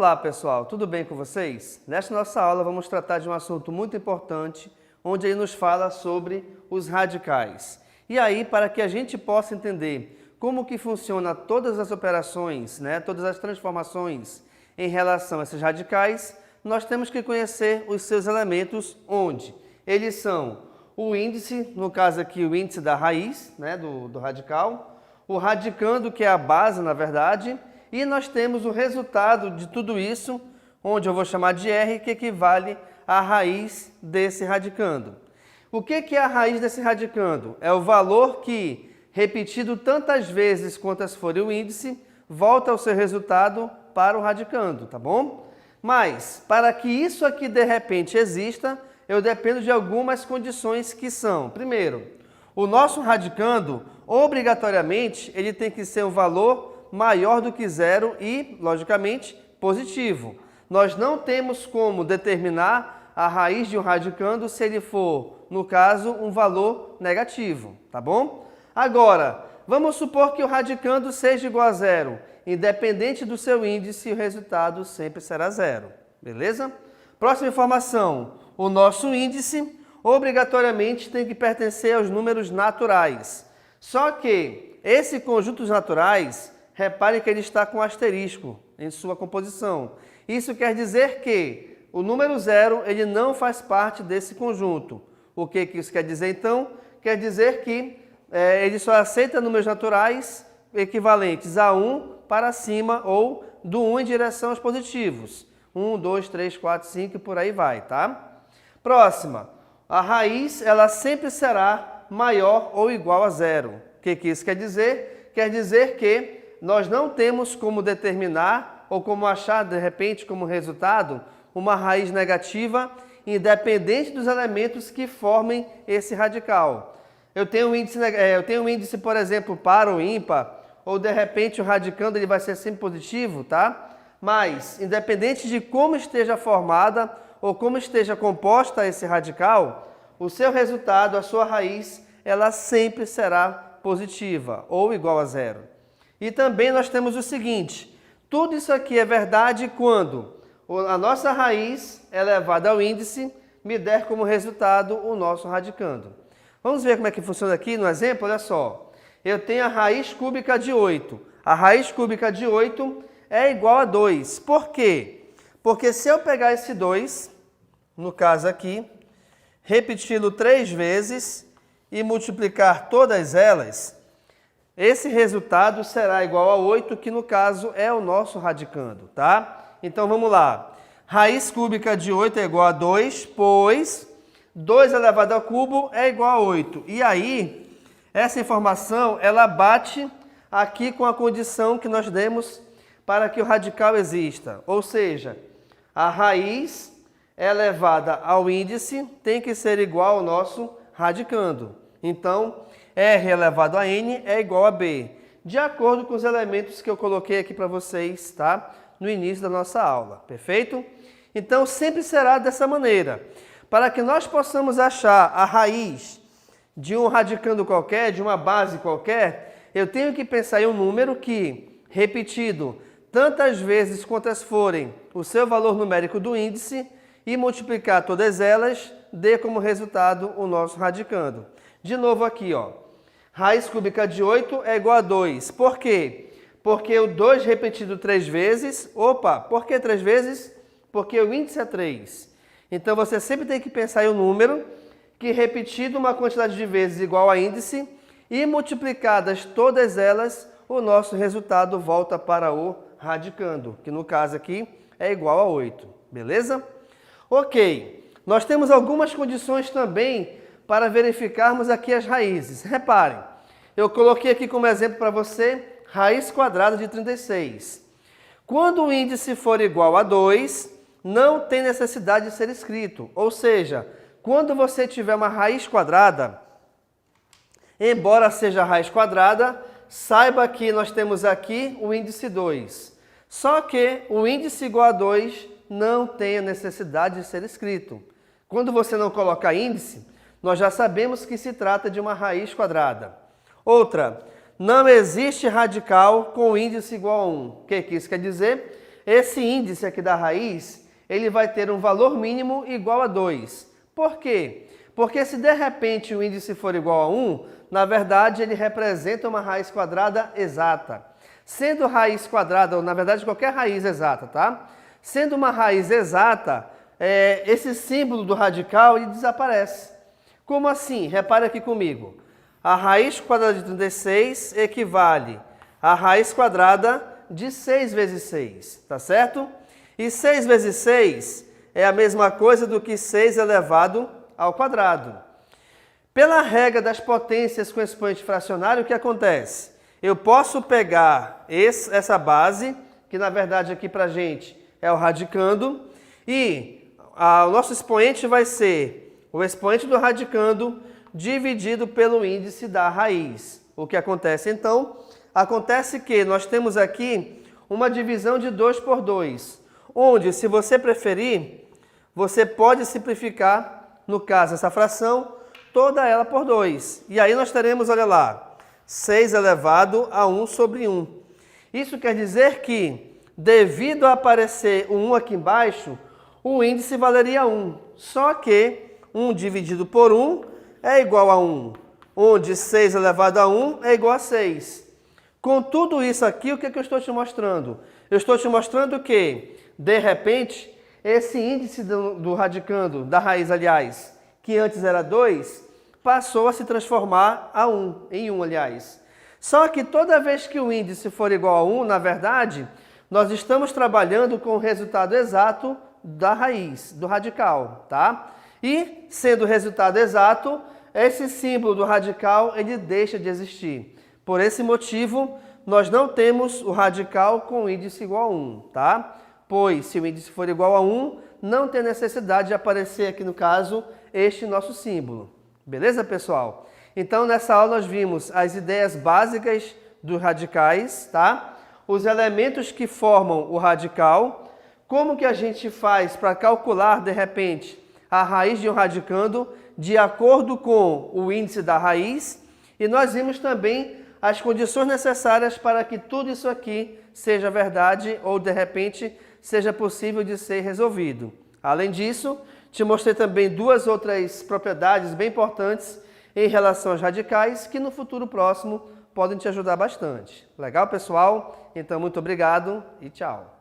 Olá pessoal, tudo bem com vocês? Nesta nossa aula vamos tratar de um assunto muito importante, onde ele nos fala sobre os radicais. E aí, para que a gente possa entender como que funciona todas as operações, todas as transformações em relação a esses radicais, nós temos que conhecer os seus elementos, onde eles são o índice, no caso aqui o índice da raiz do radical, o radicando, que é a base na verdade, e nós temos o resultado de tudo isso, onde eu vou chamar de R, que equivale à raiz desse radicando. O que é a raiz desse radicando? É o valor que, repetido tantas vezes quantas for o índice, volta ao seu resultado para o radicando, tá bom? Mas, para que isso aqui de repente exista, eu dependo de algumas condições que são, primeiro, o nosso radicando, obrigatoriamente, ele tem que ser um valor maior do que zero e, logicamente, positivo. Nós não temos como determinar a raiz de um radicando se ele for, no caso, um valor negativo, tá bom? Agora, vamos supor que o radicando seja igual a zero. Independente do seu índice, o resultado sempre será zero, beleza? Próxima informação, o nosso índice obrigatoriamente tem que pertencer aos números naturais. Só que esse conjunto dos naturais, repare que ele está com asterisco em sua composição. Isso quer dizer que o número zero ele não faz parte desse conjunto. O que isso quer dizer então? Quer dizer que ele só aceita números naturais equivalentes a 1 para cima ou do 1 em direção aos positivos. 1, 2, 3, 4, 5 e por aí vai, tá? Próxima. A raiz ela sempre será maior ou igual a zero. O que isso quer dizer? Quer dizer que nós não temos como determinar ou como achar, de repente, como resultado, uma raiz negativa independente dos elementos que formem esse radical. Eu tenho um índice, por exemplo, par ou ímpar, ou de repente o radicando ele vai ser sempre positivo, tá? Mas, independente de como esteja formada ou como esteja composta esse radical, o seu resultado, a sua raiz, ela sempre será positiva ou igual a zero. E também nós temos o seguinte, tudo isso aqui é verdade quando a nossa raiz elevada ao índice me der como resultado o nosso radicando. Vamos ver como é que funciona aqui no exemplo, olha só. Eu tenho a raiz cúbica de 8. A raiz cúbica de 8 é igual a 2. Por quê? Porque se eu pegar esse 2, no caso aqui, repeti-lo 3 vezes e multiplicar todas elas, esse resultado será igual a 8, que no caso é o nosso radicando, tá? Então vamos lá. Raiz cúbica de 8 é igual a 2, pois 2 elevado ao cubo é igual a 8. E aí, essa informação, ela bate aqui com a condição que nós demos para que o radical exista. Ou seja, a raiz elevada ao índice tem que ser igual ao nosso radicando. Então, R elevado a N é igual a B, de acordo com os elementos que eu coloquei aqui para vocês, tá? No início da nossa aula, perfeito? Então, sempre será dessa maneira. Para que nós possamos achar a raiz de um radicando qualquer, de uma base qualquer, eu tenho que pensar em um número que, repetido tantas vezes quantas forem o seu valor numérico do índice, e multiplicar todas elas, dê como resultado o nosso radicando. De novo aqui, ó. Raiz cúbica de 8 é igual a 2. Por quê? Porque o 2 repetido 3 vezes... Opa, por que 3 vezes? Porque o índice é 3. Então, você sempre tem que pensar em um número que, repetido uma quantidade de vezes igual a índice, e multiplicadas todas elas, o nosso resultado volta para o radicando, que no caso aqui é igual a 8. Beleza? Ok. Nós temos algumas condições também para verificarmos aqui as raízes. Reparem, eu coloquei aqui como exemplo para você raiz quadrada de 36. Quando o índice for igual a 2, não tem necessidade de ser escrito. Ou seja, quando você tiver uma raiz quadrada, embora seja raiz quadrada, saiba que nós temos aqui o índice 2. Só que o índice igual a 2 não tem a necessidade de ser escrito. Quando você não coloca índice, nós já sabemos que se trata de uma raiz quadrada. Outra, não existe radical com índice igual a 1. O que isso quer dizer? esse índice aqui da raiz, ele vai ter um valor mínimo igual a 2. Por quê? Porque se de repente o índice for igual a 1, na verdade ele representa uma raiz quadrada exata. Sendo raiz quadrada, ou na verdade qualquer raiz exata, tá? Sendo uma raiz exata, esse símbolo do radical ele desaparece. Como assim? Repare aqui comigo. A raiz quadrada de 36 equivale à raiz quadrada de 6 vezes 6, tá certo? E 6 vezes 6 é a mesma coisa do que 6 elevado ao quadrado. Pela regra das potências com expoente fracionário, o que acontece? Eu posso pegar essa base, que na verdade aqui pra gente é o radicando, e o nosso expoente vai ser o expoente do radicando dividido pelo índice da raiz. O que acontece então? Acontece que nós temos aqui uma divisão de 2 por 2, onde, se você preferir, você pode simplificar, no caso, essa fração, toda ela por 2. E aí nós teremos, olha lá, 6 elevado a 1 sobre 1. Isso quer dizer que, devido a aparecer o 1 aqui embaixo, o índice valeria 1. Só que 1 dividido por 1 é igual a 1, onde 6 elevado a 1 é igual a 6. Com tudo isso aqui, o que eu estou te mostrando? Eu estou te mostrando que, de repente, esse índice do radicando, da raiz, aliás, que antes era 2, passou a se transformar em 1, aliás. Só que toda vez que o índice for igual a 1, na verdade, nós estamos trabalhando com o resultado exato da raiz, do radical, tá? E, sendo o resultado exato, esse símbolo do radical, ele deixa de existir. Por esse motivo, nós não temos o radical com índice igual a 1, tá? Pois, se o índice for igual a 1, não tem necessidade de aparecer aqui, no caso, este nosso símbolo. Beleza, pessoal? Então, nessa aula nós vimos as ideias básicas dos radicais, tá? Os elementos que formam o radical, como que a gente faz para calcular, de repente, a raiz de um radicando de acordo com o índice da raiz, e nós vimos também as condições necessárias para que tudo isso aqui seja verdade ou, de repente, seja possível de ser resolvido. Além disso, te mostrei também 2 outras propriedades bem importantes em relação aos radicais que no futuro próximo podem te ajudar bastante. Legal, pessoal? Então, muito obrigado e tchau!